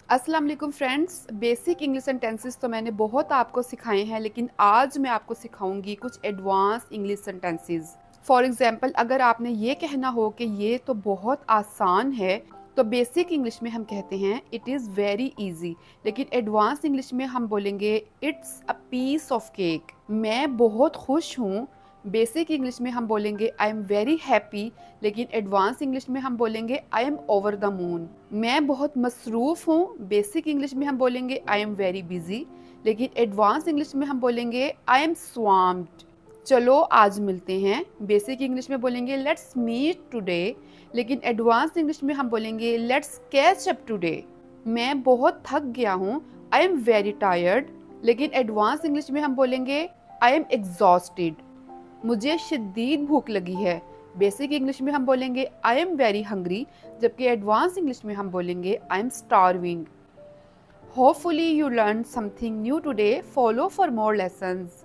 अस्सलाम वालेकुम friends. Basic English sentences तो मैंने बहुत आपको सिखाए हैं, लेकिन आज मैं आपको सिखाऊंगी कुछ advance English sentences. For example, अगर आपने ये कहना हो कि ये तो बहुत आसान है, तो बेसिक इंग्लिश में हम कहते हैं इट इज़ वेरी इजी, लेकिन एडवांस इंग्लिश में हम बोलेंगे it's a piece of cake. मैं बहुत खुश हूँ, बेसिक इंग्लिश में हम बोलेंगे आई एम वेरी हैप्पी, लेकिन एडवांस इंग्लिश में हम बोलेंगे I am over the moon. मैं बहुत मसरूफ़ हूँ, बेसिक इंग्लिश में हम बोलेंगे आई एम वेरी बिजी, लेकिन एडवांस इंग्लिश में हम बोलेंगे आई एम स्वाम्प्ड। चलो आज मिलते हैं। बेसिक इंग्लिश में बोलेंगे लेट्स मीट टुडे, लेकिन एडवांस इंग्लिश में हम बोलेंगे लेट्स कैच अप टुडे। मैं बहुत थक गया हूँ, आई एम वेरी टायर्ड, लेकिन एडवांस इंग्लिश में हम बोलेंगे आई एम एग्जॉस्टेड। मुझे शदीद भूख लगी है, बेसिक इंग्लिश में हम बोलेंगे आई एम वेरी हंग्री, जबकि एडवांस इंग्लिश में हम बोलेंगे I M starving. Hopefully you learn something new today. Follow for more lessons.